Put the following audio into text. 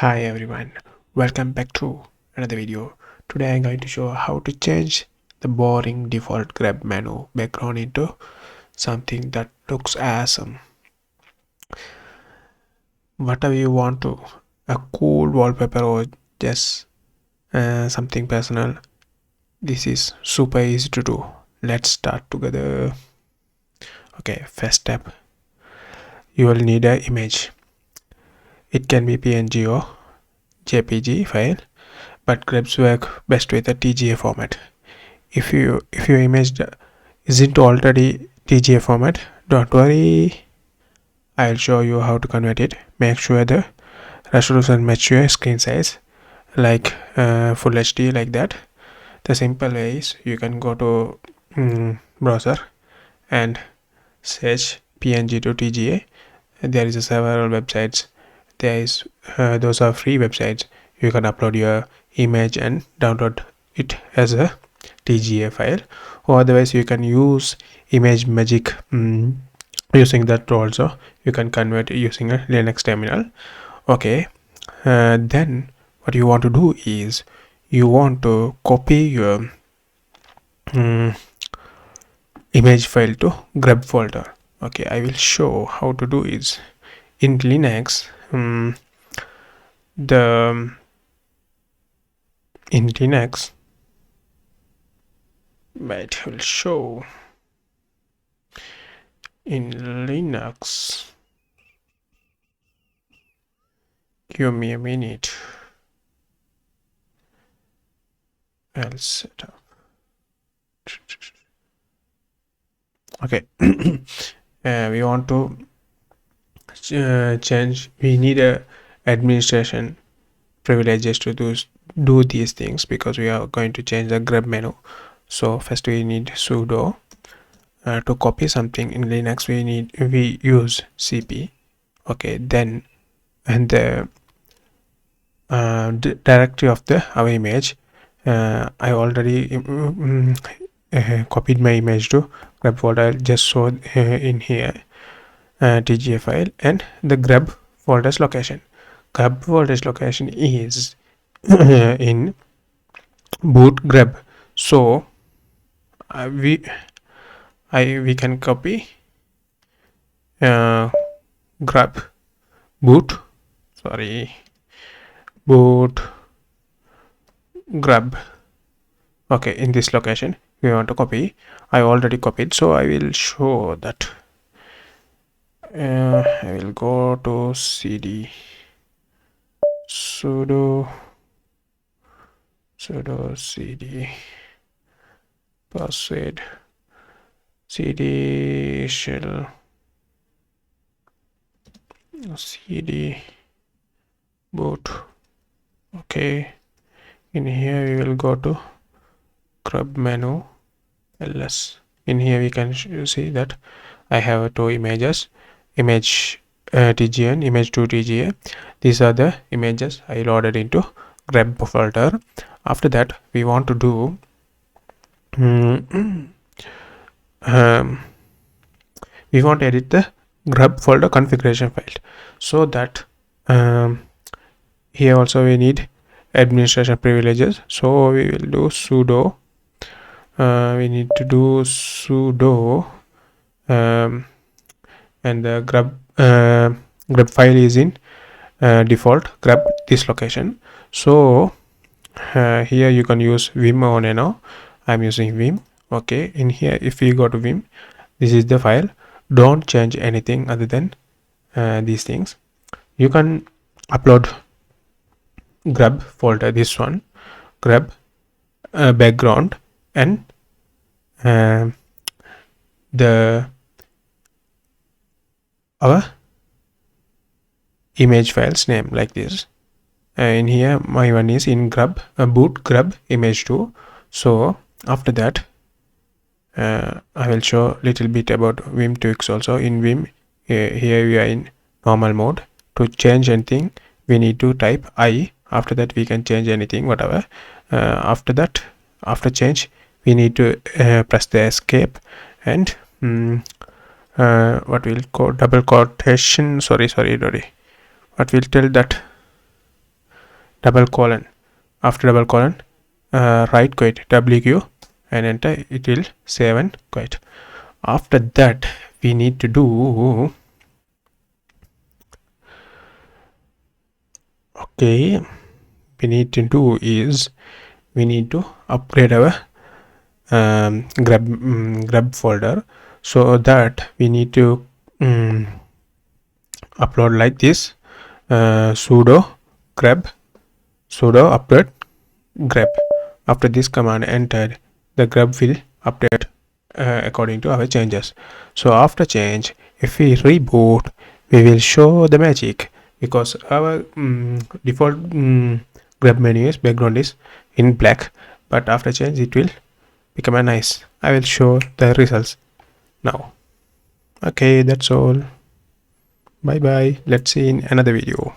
Hi everyone, welcome back to another video. Today I'm going to show how to change the boring default grab menu background into something that looks awesome. Whatever you want to, a cool wallpaper or just something personal, this is super easy to do. Let's start together. Okay, first step, you will need an image. It can be PNG or JPG file, but grabs work best with a TGA format. If your image isn't already TGA format, don't worry, I'll show you how to convert it. Make sure the resolution match your screen size, like full HD like that. The simple way is you can go to browser and search PNG to TGA. There is several websites. Those are free websites. You can upload your image and download it as a TGA file, or otherwise you can use image magic using that also. You can convert it using a Linux terminal. Okay, then what you want to do is you want to copy your image file to grub folder. Okay, I will show how to do is in Linux. The in Linux, but I will show in Linux. Give me a minute. I'll set up. Okay. We want to change. We need a administration privileges to do these things because we are going to change the grub menu. So first we need sudo. To copy something in Linux we use cp. Okay, then and the directory of our image, I already copied my image to grub folder. I'll just show in here TGA file and the grub folder's location. Grub folder's location is in boot grub. So we can copy grub boot grub. Okay, in this location we want to copy. I already copied, so I will show that. I will go to cd sudo cd password cd shell cd boot. Okay, in here we will go to grub menu ls. In here we can see that I have two images, image TGA and image 2 TGA. These are the images I loaded into grub folder. After that we want to do we want to edit the grub folder configuration file, so that here also we need administration privileges. So we will do sudo. We need to do sudo and the grub file is in default grub this location. So here you can use vim or nano. I'm using vim. Okay, in here if we go to vim, this is the file. Don't change anything other than these things. You can upload grub folder, this one, grub background, and our image files name like this. In here my one is in grub boot grub image 2. So after that I will show little bit about vim tweaks also. In vim here we are in normal mode. To change anything we need to type I. After that we can change anything, whatever. After that, after change we need to press the escape and what will call double quotation, sorry what will tell that double colon. After double colon, write quit WQ and enter. It will save and quit. After that, we need to do we need to upgrade our grub folder. So that we need to upload like this, sudo grub sudo update grub. After this command entered, the grub will update according to our changes. So after change, if we reboot, we will show the magic, because our default grub menu is background is in black, but after change it will become a nice. I will show the results now. Okay, that's all. Bye bye. Let's see in another video.